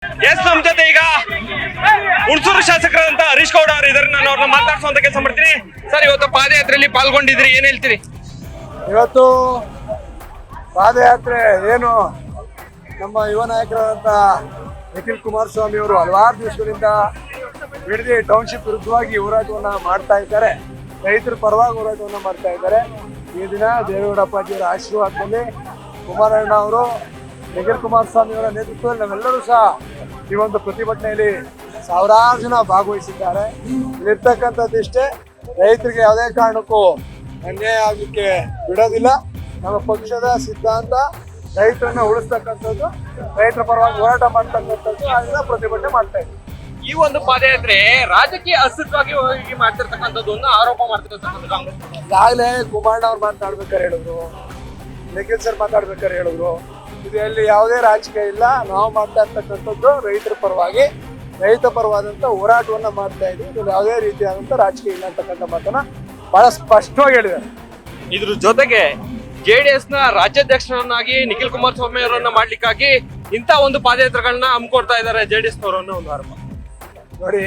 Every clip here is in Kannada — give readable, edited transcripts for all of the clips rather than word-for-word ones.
ಎಸ್ ನಮ್ ಜೊತೆ ಈಗ ಹುಣಸೂರು ಶಾಸಕರಾದಂತ ಹರೀಶ್ ಗೌಡ ಅವರು ಇದ್ದಾರೆ. ನಾನು ಅವ್ರನ್ನ ಮಾತಾಡ್ಸುವಂತ ಕೆಲಸ ಮಾಡ್ತೀನಿ. ಸರ್, ಇವತ್ತು ಪಾದಯಾತ್ರೆಯಲ್ಲಿ ಪಾಲ್ಗೊಂಡಿದ್ರಿ, ಏನ್ ಹೇಳ್ತೀರಿ? ಇವತ್ತು ಪಾದಯಾತ್ರೆ ಏನು ನಮ್ಮ ಯುವ ನಾಯಕರಾದಂಥ ನಿಖಿಲ್ ಕುಮಾರಸ್ವಾಮಿ ಅವರು ಹಲವಾರು ದಿವಸಗಳಿಂದ ಬಿಡದಿ ಟೌನ್ಶಿಪ್ ವಿರುದ್ಧವಾಗಿ ಹೋರಾಟವನ್ನು ಮಾಡ್ತಾ ಇದ್ದಾರೆ. ರೈತರ ಪರವಾಗಿ ಹೋರಾಟವನ್ನು ಮಾಡ್ತಾ ಇದ್ದಾರೆ. ಈ ದಿನ ದೇವೇಗೌಡ ಅಪ್ಪಾಜಿಯವರ ಆಶೀರ್ವಾದದಲ್ಲಿ ಕುಮಾರಣ್ಣ ಅವರು, ನಿಖಿಲ್ ಕುಮಾರಸ್ವಾಮಿ ಅವರ ನೇತೃತ್ವದಲ್ಲಿ ನಾವೆಲ್ಲರೂ ಸಹ ಈ ಒಂದು ಪ್ರತಿಭಟನೆಯಲ್ಲಿ ಸಾವಿರಾರು ಜನ ಭಾಗವಹಿಸಿದ್ದಾರೆ. ಇಲ್ಲಿರ್ತಕ್ಕಂಥದ್ದು ಇಷ್ಟೇ, ರೈತರಿಗೆ ಯಾವುದೇ ಕಾರಣಕ್ಕೂ ಅನ್ಯಾಯ ಆಗಲಿಕ್ಕೆ ಬಿಡೋದಿಲ್ಲ. ನಮ್ಮ ಪಕ್ಷದ ಸಿದ್ಧಾಂತ ರೈತರನ್ನ ಉಳಿಸ್ತಕ್ಕಂಥದ್ದು, ರೈತರ ಪರವಾಗಿ ಹೋರಾಟ ಮಾಡ್ತಕ್ಕಂಥದ್ದು, ಅದನ್ನ ಪ್ರತಿಭಟನೆ ಮಾಡ್ತಾ ಇದ್ದೀವಿ. ಈ ಒಂದು ಪಾದಯಾತ್ರೆ ರಾಜಕೀಯ ಅಸ್ತಿತ್ವವಾಗಿ ಮಾಡ್ತಿರ್ತಕ್ಕಂಥದ್ದು ಆರೋಪ ಮಾಡ್ತಿರ್ತಕ್ಕಂಥದ್ದು. ಈಗಾಗಲೇ ಕುಮಾರಣ್ಣ ಅವ್ರು ಮಾತನಾಡ್ಬೇಕಾರೆ ಹೇಳಿದ್ರು, ನಿಖಿಲ್ ಸರ್ ಮಾತಾಡ್ಬೇಕಾರೆ ಹೇಳಿದ್ರು, ಇದರಲ್ಲಿ ಯಾವುದೇ ರಾಜಕೀಯ ಇಲ್ಲ. ನಾವು ಮಾಡ್ತಾ ಇರ್ತಕ್ಕಂಥದ್ದು ರೈತರ ಪರವಾಗಿ, ರೈತ ಪರವಾದಂಥ ಹೋರಾಟವನ್ನ ಮಾಡ್ತಾ ಇದ್ದೀವಿ. ಇದ್ರಲ್ಲಿ ಯಾವುದೇ ರೀತಿಯಾದಂಥ ರಾಜಕೀಯ ಇಲ್ಲ ಅಂತಕ್ಕಂಥ ಮಾತನ್ನ ಬಹಳ ಸ್ಪಷ್ಟವಾಗಿ ಹೇಳಿದ್ದಾರೆ. ಇದ್ರ ಜೊತೆಗೆ JDS ನ ರಾಜ್ಯಾಧ್ಯಕ್ಷರನ್ನಾಗಿ ನಿಖಿಲ್ ಕುಮಾರಸ್ವಾಮಿ ಅವರನ್ನ ಮಾಡ್ಲಿಕ್ಕಾಗಿ ಇಂತ ಒಂದು ಪಾದಯಾತ್ರೆಗಳನ್ನ ಹಮ್ಮಿಕೊಡ್ತಾ ಇದ್ದಾರೆ JDS ನವರು ಅನ್ನೋ ಒಂದು ಆರೋಪ. ನೋಡಿ,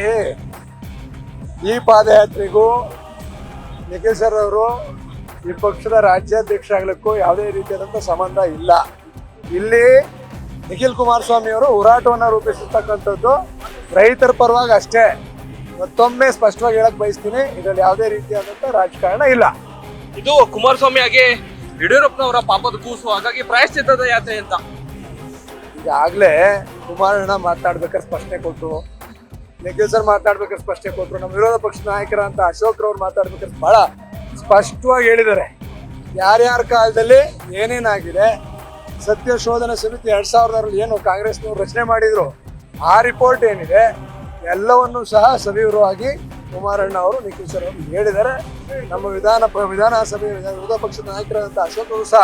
ಈ ಪಾದಯಾತ್ರೆಗೂ ನಿಖಿಲ್ ಸರ್ ಅವರು ಈ ಪಕ್ಷದ ರಾಜ್ಯಾಧ್ಯಕ್ಷ ಆಗ್ಲಿಕ್ಕೂ ಯಾವುದೇ ರೀತಿಯಾದಂಥ ಸಂಬಂಧ ಇಲ್ಲ. ಇಲ್ಲಿ ನಿಖಿಲ್ ಕುಮಾರಸ್ವಾಮಿ ಅವರು ಹೋರಾಟವನ್ನು ರೂಪಿಸಿರ್ತಕ್ಕಂಥದ್ದು ರೈತರ ಪರವಾಗಿ ಅಷ್ಟೇ. ಮತ್ತೊಮ್ಮೆ ಸ್ಪಷ್ಟವಾಗಿ ಹೇಳಕ್ ಬಯಸ್ತೀನಿ, ಇದರಲ್ಲಿ ಯಾವುದೇ ರೀತಿಯಾದಂಥ ರಾಜಕಾರಣ ಇಲ್ಲ. ಇದು ಕುಮಾರಸ್ವಾಮಿ ಆಗಿ ಯಡಿಯೂರಪ್ಪನವರ ಪಾಪದ ಕೂಸು, ಹಾಗಾಗಿ ಪ್ರಾಯಶ್ಚಿತ್ತದ ಯಾತ್ರೆ ಅಂತ ಈಗಾಗಲೇ ಕುಮಾರಣ್ಣ ಮಾತನಾಡ್ಬೇಕಾದ್ರೆ ಸ್ಪಷ್ಟನೆ ಕೊಟ್ಟರು, ನಿಖಿಲ್ ಸರ್ ಮಾತಾಡ್ಬೇಕಾದ್ರೆ ಸ್ಪಷ್ಟನೆ ಕೊಟ್ಟರು, ನಮ್ಮ ವಿರೋಧ ಪಕ್ಷದ ನಾಯಕರಂತ ಅಶೋಕ್ ರವ್ರು ಮಾತಾಡ್ಬೇಕಾದ್ರೆ ಬಹಳ ಸ್ಪಷ್ಟವಾಗಿ ಹೇಳಿದ್ದಾರೆ. ಯಾರ್ಯಾರ ಕಾಲದಲ್ಲಿ ಏನೇನಾಗಿದೆ, ಸತ್ಯ ಶೋಧನಾ ಸಮಿತಿ 2006 ಏನು ಕಾಂಗ್ರೆಸ್ನವ್ರು ರಚನೆ ಮಾಡಿದ್ರು, ಆ ರಿಪೋರ್ಟ್ ಏನಿದೆ ಎಲ್ಲವನ್ನೂ ಸಹ ಸವಿವರವಾಗಿ ಕುಮಾರಣ್ಣ ಅವರು, ನಿಖಿಲ್ ಸರ್ ಅವರು ಹೇಳಿದ್ದಾರೆ. ನಮ್ಮ ವಿಧಾನಸಭೆ ವಿರೋಧ ಪಕ್ಷದ ನಾಯಕರಾದಂಥ ಅಶೋಕ್ ಅವರು ಸಹ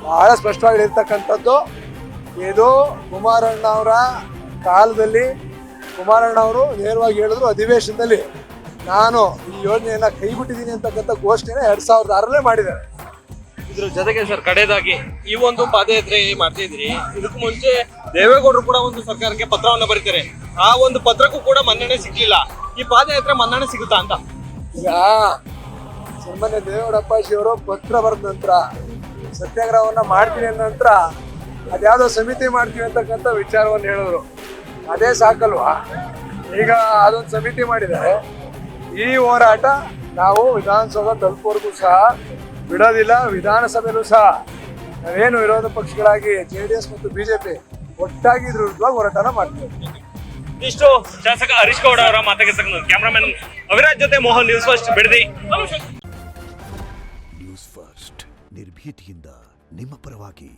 ಬಹಳ ಸ್ಪಷ್ಟವಾಗಿ ಹೇಳಿರ್ತಕ್ಕಂಥದ್ದು. ಇದು ಕುಮಾರಣ್ಣ ಅವರ ಕಾಲದಲ್ಲಿ ಕುಮಾರಣ್ಣ ಅವರು ನೇರವಾಗಿ ಹೇಳಿದ್ರು, ಅಧಿವೇಶನದಲ್ಲಿ ನಾನು ಈ ಯೋಜನೆಯನ್ನ ಕೈ ಬಿಟ್ಟಿದ್ದೀನಿ ಅಂತಕ್ಕಂಥ ಘೋಷಣೆನ 2006 ಮಾಡಿದ್ದಾರೆ. ಇದ್ರ ಜೊತೆಗೆ ಸರ್, ಕಡೆಯದಾಗಿ ಈ ಒಂದು ಪಾದಯಾತ್ರೆ ಮಾಡ್ತಾ ಇದ್ರಿ, ಇದಕ್ಕೂ ಮುಂಚೆ ದೇವೇಗೌಡರು ಕೂಡ ಒಂದು ಸರ್ಕಾರಕ್ಕೆ ಪತ್ರವನ್ನ ಬರೀತಾರೆ. ಆ ಒಂದು ಪತ್ರಕ್ಕೂ ಕೂಡ ಮನ್ನಣೆ ಸಿಗ್ಲಿಲ್ಲ. ಈ ಪಾದಯಾತ್ರೆ ಮನ್ನಣೆ ಸಿಗುತ್ತಾ ಅಂತ? ಈಗ ಸಾಮಾನ್ಯ ದೇವೇಗೌಡ ಅಪ್ಪಾಜಿ ಅವರು ಪತ್ರ ಬರೆದ ನಂತರ, ಸತ್ಯಾಗ್ರಹವನ್ನ ಮಾಡ್ತೀನಿ ಅಂದ ನಂತರ ಅದ್ಯಾವುದೋ ಸಮಿತಿ ಮಾಡ್ತೀವಿ ಅಂತಕ್ಕಂಥ ವಿಚಾರವನ್ನು ಹೇಳಿದ್ರು. ಅದೇ ಸಾಕಲ್ವಾ? ಈಗ ಅದೊಂದು ಸಮಿತಿ ಮಾಡಿದ್ದಾರೆ. ಈ ಹೋರಾಟ ನಾವು ವಿಧಾನಸೌಧ ತಲುಪುವರೆಗೂ ಸಹ ಬಿಡೋದಿಲ್ಲ. ವಿಧಾನಸಭೆಯಲ್ಲೂ ಸಹ ನಾವೇನು ವಿರೋಧ ಪಕ್ಷಗಳಾಗಿ JDS ಮತ್ತು BJP ಒಟ್ಟಾಗಿ ಇದ್ರ ವಿರುದ್ಧವಾಗಿ ಹೋರಾಟನ ಮಾಡ್ತೀವಿ. ಇಷ್ಟು ಶಾಸಕ ಹರೀಶ್ ಗೌಡ ಅವರ ಮಾತಾಗಿರ್ತಕ್ಕಂಥ ಕ್ಯಾಮ್ರಾಮನ್ ಅವಿರಾಜ್ ಜೊತೆ Mohan, news first Bidadi. News first ನಿರ್ಭೀತಿಯಿಂದ ನಿಮ್ಮ ಪರವಾಗಿ.